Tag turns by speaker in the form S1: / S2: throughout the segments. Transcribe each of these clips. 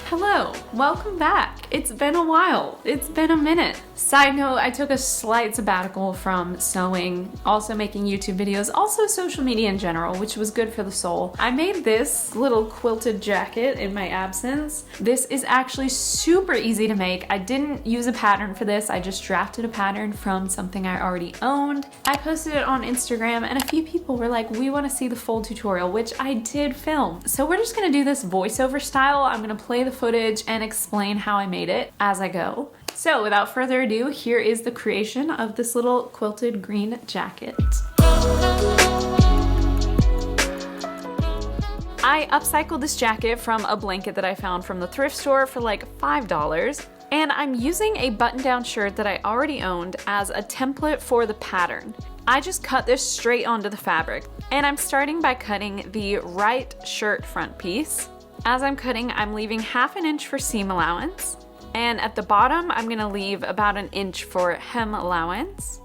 S1: Hello, welcome back. It's been a while. It's been a minute. Side note, I took a slight sabbatical from sewing, also making YouTube videos, also social media in general, which was good for the soul. I made this little quilted jacket in my absence. This is actually super easy to make. I didn't use a pattern for this. I just drafted a pattern from something I already owned. I posted it on Instagram and a few people were like, we want to see the full tutorial, which I did film. So we're just gonna do this voiceover style. I'm gonna play the footage and explain how I made it as I go. So without further ado, here is the creation of this little quilted green jacket. I upcycled this jacket from a blanket that I found from the thrift store for like $5. And I'm using a button-down shirt that I already owned as a template for the pattern. I just cut this straight onto the fabric. And I'm starting by cutting the right shirt front piece. As I'm cutting, I'm leaving ½ inch for seam allowance. And at the bottom, I'm gonna leave about 1 inch for hem allowance.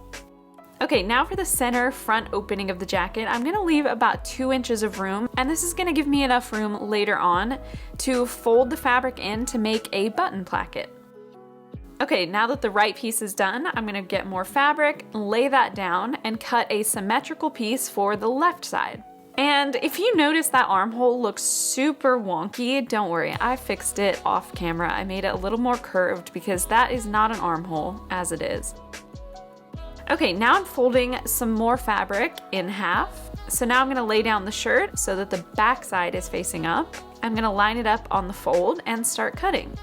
S1: Okay, now for the center front opening of the jacket, I'm gonna leave about 2 inches of room. And this is gonna give me enough room later on to fold the fabric in to make a button placket. Okay, now that the right piece is done, I'm gonna get more fabric, lay that down, and cut a symmetrical piece for the left side. And if you notice that armhole looks super wonky, don't worry, I fixed it off camera. I made it a little more curved because that is not an armhole as it is. Okay, now I'm folding some more fabric in half. So now I'm gonna lay down the shirt so that the back side is facing up. I'm gonna line it up on the fold and start cutting.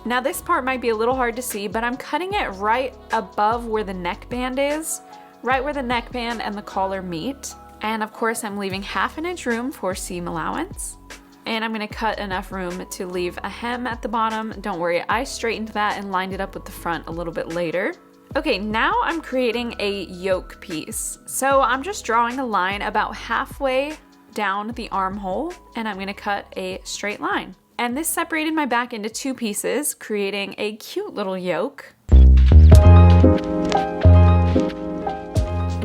S1: Now this part might be a little hard to see, but I'm cutting it right above where the neckband is, right where the neckband and the collar meet. And of course I'm leaving ½ inch room for seam allowance. And I'm gonna cut enough room to leave a hem at the bottom. Don't worry, I straightened that and lined it up with the front a little bit later. Okay, now I'm creating a yoke piece. So I'm just drawing a line about halfway down the armhole and I'm gonna cut a straight line. And this separated my back into 2 pieces, creating a cute little yoke.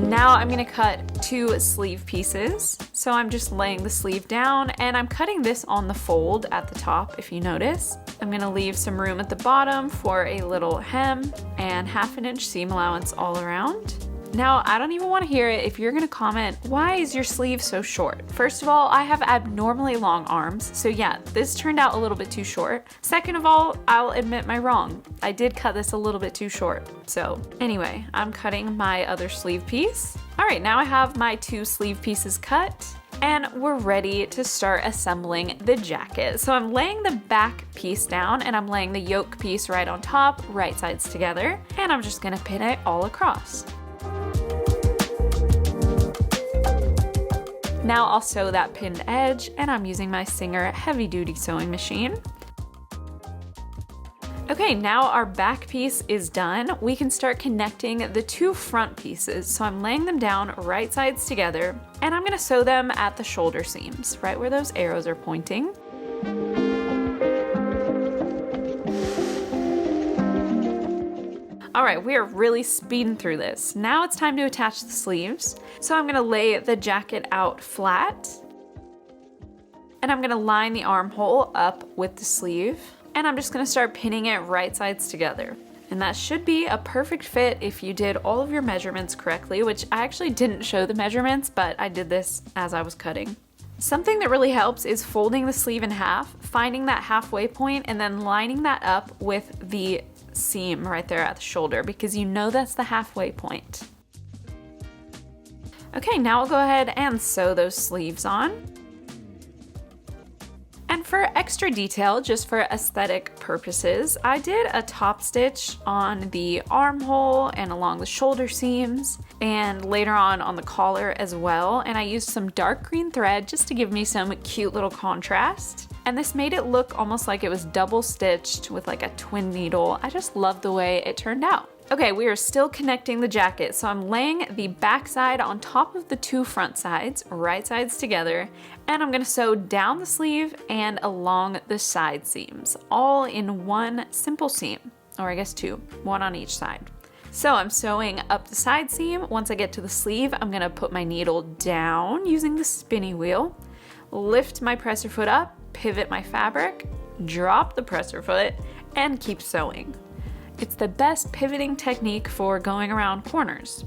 S1: Now I'm gonna cut 2 sleeve pieces. So I'm just laying the sleeve down and I'm cutting this on the fold at the top, if you notice. I'm gonna leave some room at the bottom for a little hem and ½ inch seam allowance all around. Now, I don't even want to hear it if you're gonna comment, why is your sleeve so short? First of all, I have abnormally long arms, so yeah, this turned out a little bit too short. Second of all, I'll admit my wrong. I did cut this a little bit too short. So anyway, I'm cutting my other sleeve piece. All right, now I have my 2 sleeve pieces cut and we're ready to start assembling the jacket. So I'm laying the back piece down and I'm laying the yoke piece right on top, right sides together, and I'm just gonna pin it all across. Now I'll sew that pinned edge and I'm using my Singer heavy duty sewing machine. Okay, now our back piece is done. We can start connecting the 2 front pieces. So I'm laying them down right sides together and I'm gonna sew them at the shoulder seams, right where those arrows are pointing. All right, we are really speeding through this. Now it's time to attach the sleeves. So I'm gonna lay the jacket out flat and I'm gonna line the armhole up with the sleeve and I'm just gonna start pinning it right sides together. And that should be a perfect fit if you did all of your measurements correctly, which I actually didn't show the measurements, but I did this as I was cutting. Something that really helps is folding the sleeve in half, finding that halfway point and then lining that up with the seam right there at the shoulder because you know that's the halfway point. Okay, now I'll go ahead and sew those sleeves on. And for extra detail, just for aesthetic purposes, I did a top stitch on the armhole and along the shoulder seams and later on the collar as well. And I used some dark green thread just to give me some cute little contrast. And this made it look almost like it was double stitched with like a twin needle. I just love the way it turned out. Okay, we are still connecting the jacket, so I'm laying the back side on top of the 2 front sides, right sides together, and I'm gonna sew down the sleeve and along the side seams, all in 1 simple seam, or I guess 2, 1 on each side. So I'm sewing up the side seam. Once I get to the sleeve, I'm gonna put my needle down using the spinny wheel, lift my presser foot up, pivot my fabric, drop the presser foot, and keep sewing. It's the best pivoting technique for going around corners.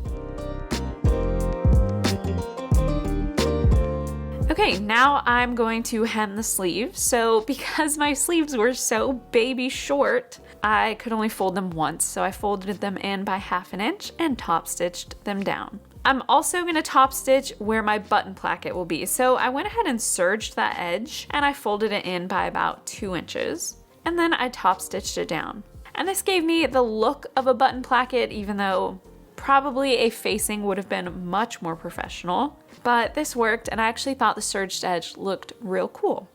S1: Okay, now I'm going to hem the sleeves. So because my sleeves were so baby short, I could only fold them once. So I folded them in by 1/2 inch and top stitched them down. I'm also going to top stitch where my button placket will be. So I went ahead and serged that edge and I folded it in by about 2 inches. And then I top stitched it down. And this gave me the look of a button placket, even though probably a facing would have been much more professional. But this worked, and I actually thought the serged edge looked real cool.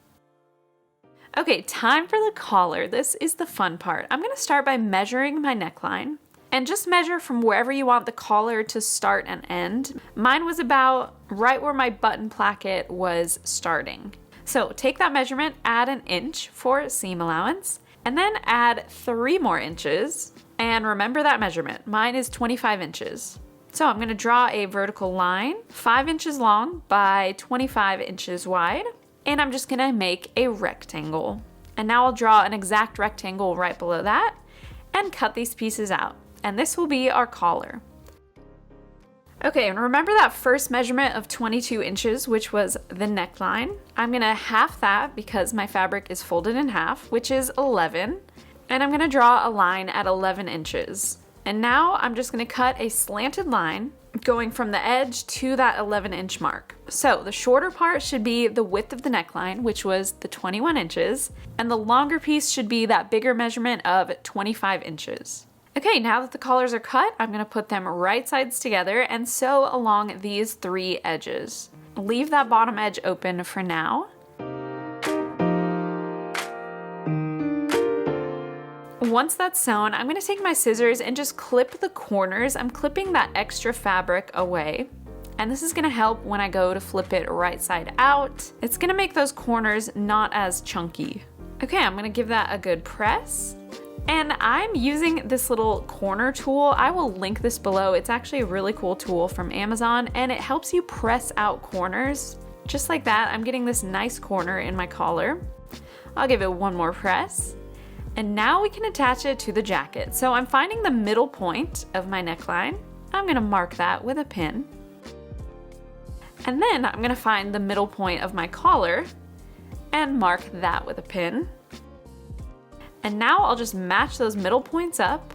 S1: Okay, time for the collar. This is the fun part. I'm going to start by measuring my neckline. And just measure from wherever you want the collar to start and end. Mine was about right where my button placket was starting. So take that measurement, add 1 inch for seam allowance, and then add 3 more inches. And remember that measurement. Mine is 25 inches. So I'm going to draw a vertical line, 5 inches long by 25 inches wide. And I'm just going to make a rectangle. And now I'll draw an exact rectangle right below that and cut these pieces out. And this will be our collar. Okay, and remember that first measurement of 22 inches, which was the neckline? I'm gonna half that because my fabric is folded in half, which is 11. And I'm gonna draw a line at 11 inches. And now I'm just gonna cut a slanted line going from the edge to that 11-inch mark. So the shorter part should be the width of the neckline, which was the 21 inches, and the longer piece should be that bigger measurement of 25 inches. Okay, now that the collars are cut, I'm gonna put them right sides together and sew along these 3 edges. Leave that bottom edge open for now. Once that's sewn, I'm gonna take my scissors and just clip the corners. I'm clipping that extra fabric away. And this is gonna help when I go to flip it right side out. It's gonna make those corners not as chunky. Okay, I'm gonna give that a good press. And I'm using this little corner tool. I will link this below. It's actually a really cool tool from Amazon, and it helps you press out corners. Just like that, I'm getting this nice corner in my collar. I'll give it one more press. And now we can attach it to the jacket. So I'm finding the middle point of my neckline. I'm gonna mark that with a pin. And then I'm gonna find the middle point of my collar and mark that with a pin. And now I'll just match those middle points up,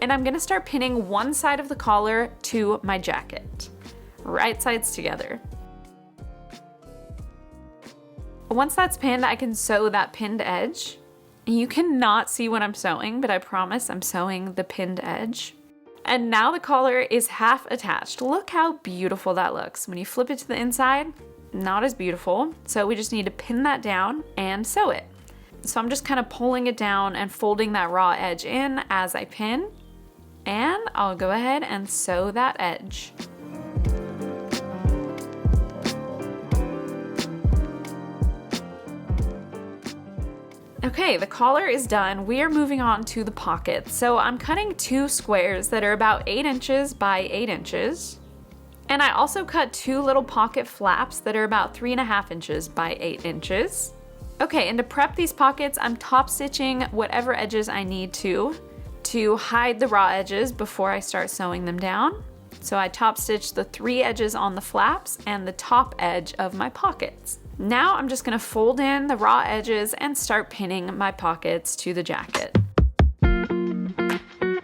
S1: and I'm gonna start pinning one side of the collar to my jacket. Right sides together. Once that's pinned, I can sew that pinned edge. You cannot see what I'm sewing, but I promise I'm sewing the pinned edge. And now the collar is half attached. Look how beautiful that looks. When you flip it to the inside, not as beautiful. So we just need to pin that down and sew it. So I'm just kind of pulling it down and folding that raw edge in as I pin. And I'll go ahead and sew that edge. Okay, the collar is done. We are moving on to the pockets. So I'm cutting 2 squares that are about 8 inches by 8 inches. And I also cut 2 little pocket flaps that are about 3.5 inches by 8 inches. Okay, and to prep these pockets, I'm top stitching whatever edges I need to hide the raw edges before I start sewing them down. So I top stitched the 3 edges on the flaps and the top edge of my pockets. Now I'm just gonna fold in the raw edges and start pinning my pockets to the jacket. Then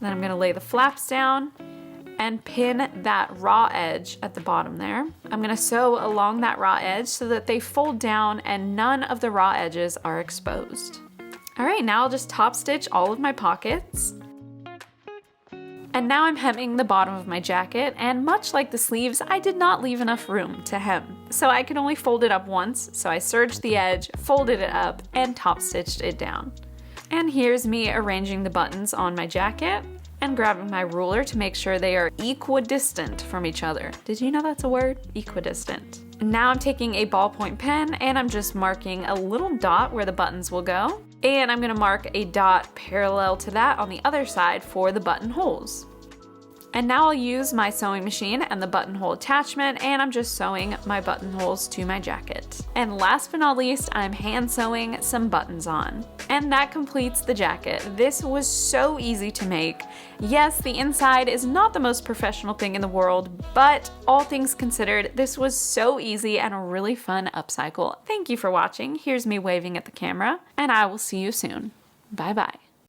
S1: I'm gonna lay the flaps down and pin that raw edge at the bottom there. I'm gonna sew along that raw edge so that they fold down and none of the raw edges are exposed. All right, now I'll just top stitch all of my pockets. And now I'm hemming the bottom of my jacket, and much like the sleeves, I did not leave enough room to hem. So I could only fold it up once, so I serged the edge, folded it up, and top stitched it down. And here's me arranging the buttons on my jacket and grabbing my ruler to make sure they are equidistant from each other. Did you know that's a word? Equidistant. Now I'm taking a ballpoint pen and I'm just marking a little dot where the buttons will go. And I'm gonna mark a dot parallel to that on the other side for the buttonholes. And now I'll use my sewing machine and the buttonhole attachment, and I'm just sewing my buttonholes to my jacket. And last but not least, I'm hand sewing some buttons on. And that completes the jacket. This was so easy to make. Yes, the inside is not the most professional thing in the world, but all things considered, this was so easy and a really fun upcycle. Thank you for watching. Here's me waving at the camera, and I will see you soon. Bye bye.